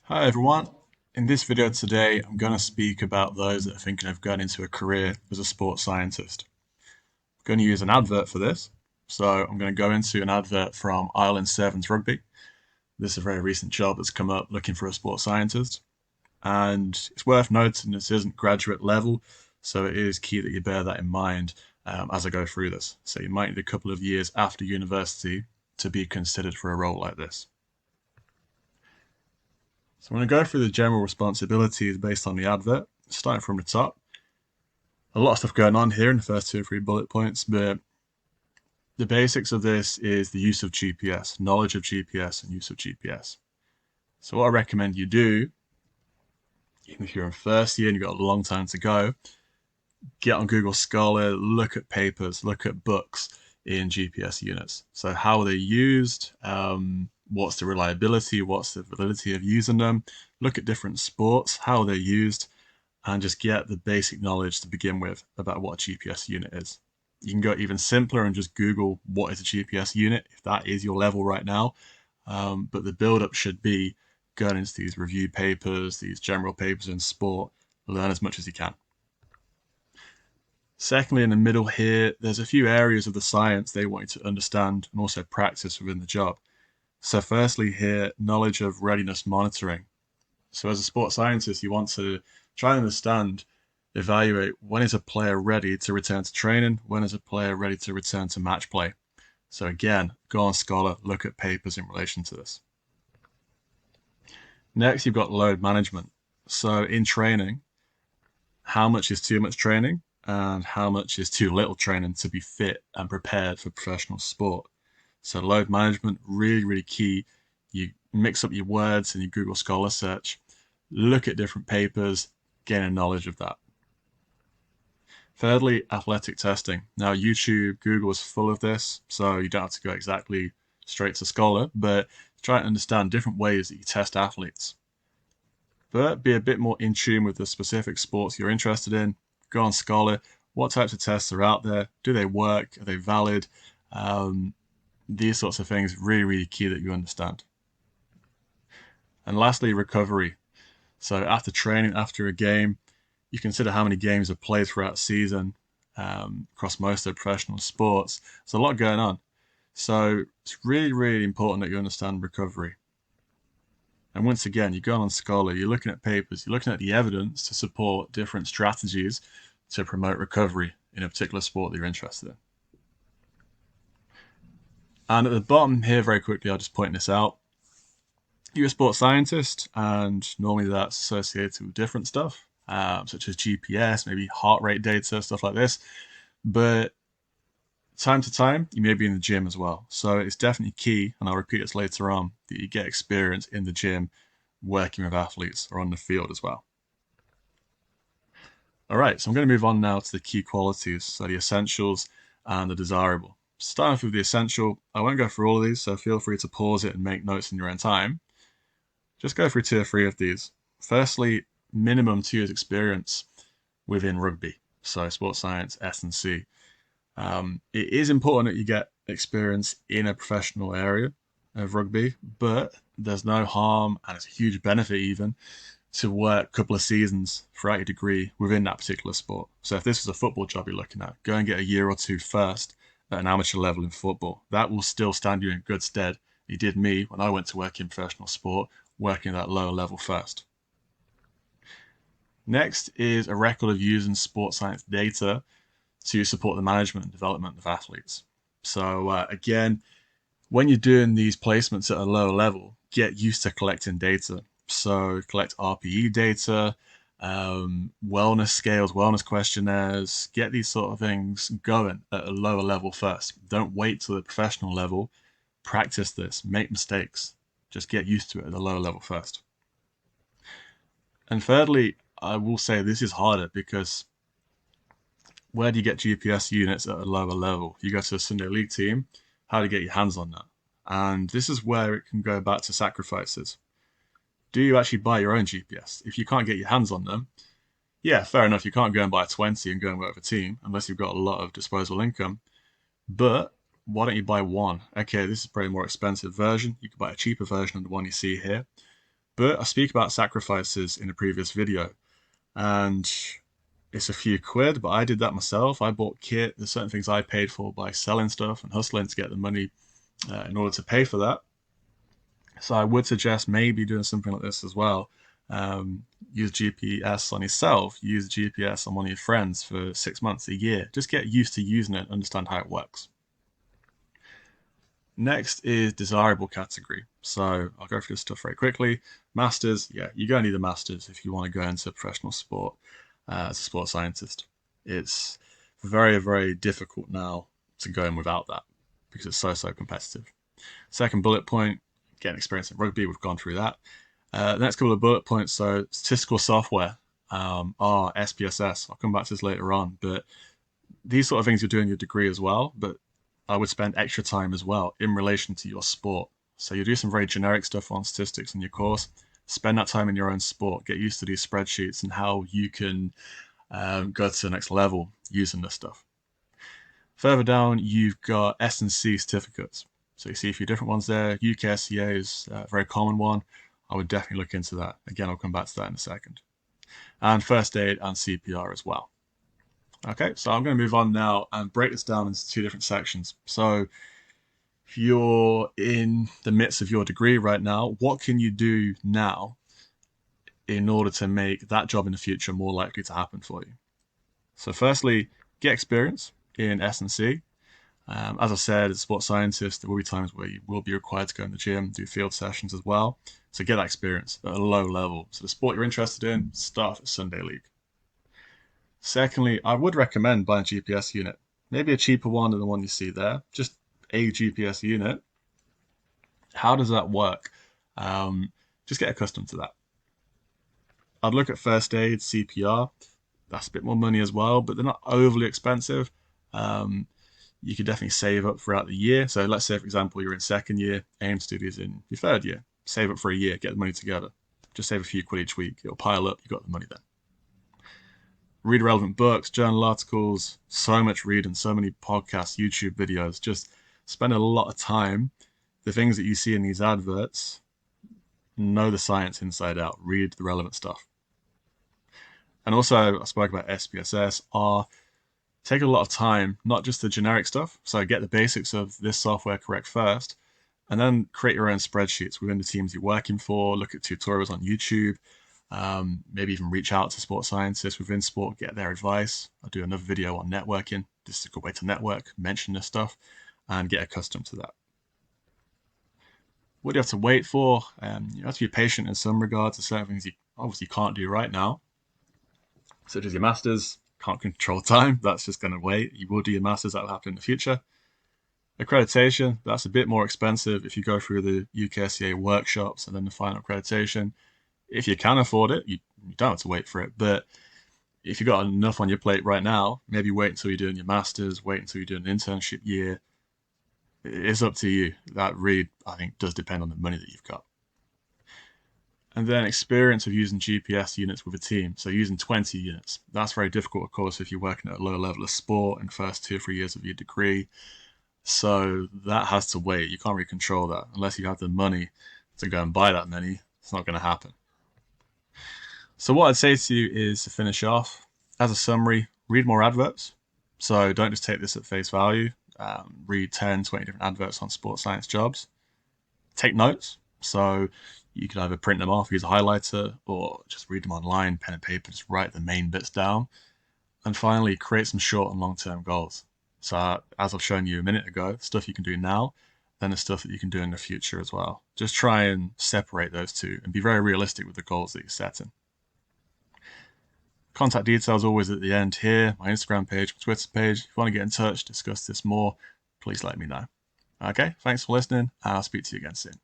Hi everyone. In this video today, I'm going to speak about those that are thinking of going into a career as a sports scientist. I'm going to use an advert for this. So I'm going to go into an advert from Ireland Sevens Rugby. This is a very recent job that's come up looking for a sports scientist. And it's worth noting this isn't graduate level, so it is key that you bear that in mind as I go through this. So you might need a couple of years after university to be considered for a role like this. So I'm going to go through the general responsibilities based on the advert, starting from the top. A lot of stuff going on here in the first two or three bullet points, but the basics of this is the use of GPS, knowledge of GPS and use of GPS. So what I recommend you do, even if you're in first year and you've got a long time to go, get on Google Scholar, look at papers, look at books in GPS units. So how are they used? What's the reliability? What's the validity of using them? Look at different sports, how they're used, and just get the basic knowledge to begin with about what a GPS unit is. You can go even simpler and just Google what is a GPS unit if that is your level right now. But the build up should be going into these review papers, these general papers in sport, learn as much as you can. Secondly, in the middle here, there's a few areas of the science they want you to understand and also practice within the job. So firstly here, knowledge of readiness monitoring. So as a sports scientist, you want to try and understand, evaluate when is a player ready to return to training, when is a player ready to return to match play. So again, go on Scholar, look at papers in relation to this. Next, you've got load management. So in training, how much is too much training and how much is too little training to be fit and prepared for professional sport. So load management, really, really key. You mix up your words in your Google Scholar search, look at different papers, gain a knowledge of that. Thirdly, athletic testing. Now, YouTube, Google is full of this, so you don't have to go exactly straight to Scholar, but try and understand different ways that you test athletes. But be a bit more in tune with the specific sports you're interested in. Go on Scholar. What types of tests are out there? Do they work? Are they valid? These sorts of things, really, really key that you understand. And lastly, recovery. So after training, after a game, you consider how many games are played throughout the season across most of the professional sports. There's a lot going on. So it's really, really important that you understand recovery. And once again, you're going on Scholar, you're looking at papers, you're looking at the evidence to support different strategies to promote recovery in a particular sport that you're interested in. And at the bottom here, very quickly, I'll just point this out. You're a sports scientist, and normally that's associated with different stuff, such as GPS, maybe heart rate data, stuff like this. But time to time, you may be in the gym as well. So it's definitely key, and I'll repeat this later on, that you get experience in the gym working with athletes or on the field as well. All right, so I'm going to move on now to the key qualities, so the essentials and the desirable. Starting off with the essential, I won't go through all of these, so feel free to pause it and make notes in your own time. Just go through two or three of these. Firstly, minimum 2 years experience within rugby, so sports science, S&C. It is important that you get experience in a professional area of rugby, but there's no harm, and it's a huge benefit even, to work a couple of seasons throughout your degree within that particular sport. So if this is a football job you're looking at, go and get a year or two first at an amateur level in football. That will still stand you in good stead. It did me when I went to work in professional sport, working at that lower level first. Next is a record of using sports science data to support the management and development of athletes. So again, when you're doing these placements at a lower level, get used to collecting data. So collect RPE data, wellness scales, wellness questionnaires, get these sort of things going at a lower level first. Don't wait till the professional level. Practice this, make mistakes. Just get used to it at the lower level first. And thirdly, I will say this is harder because where do you get GPS units at a lower level? You go to a Sunday League team, how do you get your hands on that? And this is where it can go back to sacrifices. Do you actually buy your own GPS? If you can't get your hands on them, yeah, fair enough, you can't go and buy a 20 and go and work with a team unless you've got a lot of disposable income. But why don't you buy one? Okay, this is probably a more expensive version. You could buy a cheaper version of the one you see here. But I speak about sacrifices in a previous video, and it's a few quid, but I did that myself. I bought kit. There's certain things I paid for by selling stuff and hustling to get the money in order to pay for that. So I would suggest maybe doing something like this as well. Use GPS on yourself, use GPS on one of your friends for 6 months, a year. Just get used to using it, understand how it works. Next is desirable category. So I'll go through this stuff very quickly. Masters, yeah, you're going to need a master's if you want to go into professional sport as a sports scientist. It's very, very difficult now to go in without that because it's so competitive. Second bullet point, getting experience in rugby. We've gone through that. The next couple of bullet points, so statistical software, R, SPSS. I'll come back to this later on, but these sort of things you're doing your degree as well, but I would spend extra time as well in relation to your sport. So you do some very generic stuff on statistics in your course. Spend that time in your own sport. Get used to these spreadsheets and how you can go to the next level using this stuff. Further down, you've got S&C certificates. So you see a few different ones there. UKSCA is a very common one. I would definitely look into that. Again, I'll come back to that in a second. And first aid and CPR as well. Okay, so I'm going to move on now and break this down into two different sections. So if you're in the midst of your degree right now, what can you do now in order to make that job in the future more likely to happen for you? So firstly, get experience in S&C. As I said, as a sports scientist, there will be times where you will be required to go in the gym, do field sessions as well. So get that experience at a low level. So the sport you're interested in, start at Sunday League. Secondly, I would recommend buying a GPS unit. Maybe a cheaper one than the one you see there. Just a GPS unit. How does that work? Just get accustomed to that. I'd look at first aid, CPR. That's a bit more money as well, but they're not overly expensive. You could definitely save up throughout the year. So let's say, for example, you're in second year, aim to do these in your third year. Save up for a year, get the money together. Just save a few quid each week. It'll pile up. You've got the money then. Read relevant books, journal articles, so much reading, so many podcasts, YouTube videos. Just spend a lot of time. The things that you see in these adverts, know the science inside out. Read the relevant stuff. And also, I spoke about SPSS, R. Take a lot of time, not just the generic stuff. So get the basics of this software correct first, and then create your own spreadsheets within the teams you're working for. Look at tutorials on YouTube. Maybe even reach out to sports scientists within sport, get their advice. I'll do another video on networking. This is a good way to network, mention this stuff, and get accustomed to that. What do you have to wait for? You have to be patient in some regards. There's certain things you obviously can't do right now, such as your masters. Can't control time. That's just going to wait. You will do your masters. That will happen in the future. Accreditation, that's a bit more expensive if you go through the UKSCA workshops and then the final accreditation. If you can afford it, you don't have to wait for it. But if you've got enough on your plate right now, maybe wait until you're doing your masters, wait until you're doing an internship year. It's up to you. That really, I think, does depend on the money that you've got. And then experience of using GPS units with a team. So using 20 units. That's very difficult, of course, if you're working at a low level of sport in the first 2 or 3 years of your degree. So that has to wait. You can't really control that. Unless you have the money to go and buy that many, it's not going to happen. So what I'd say to you is, to finish off, as a summary, read more adverts. So don't just take this at face value. Read 10, 20 different adverts on sports science jobs. Take notes. So you could either print them off, use a highlighter, or just read them online, pen and paper, just write the main bits down. And finally, create some short and long-term goals. So as I've shown you a minute ago, stuff you can do now, then the stuff that you can do in the future as well. Just try and separate those two and be very realistic with the goals that you're setting. Contact details always at the end here, my Instagram page, my Twitter page. If you want to get in touch, discuss this more, please let me know. Okay, thanks for listening, and I'll speak to you again soon.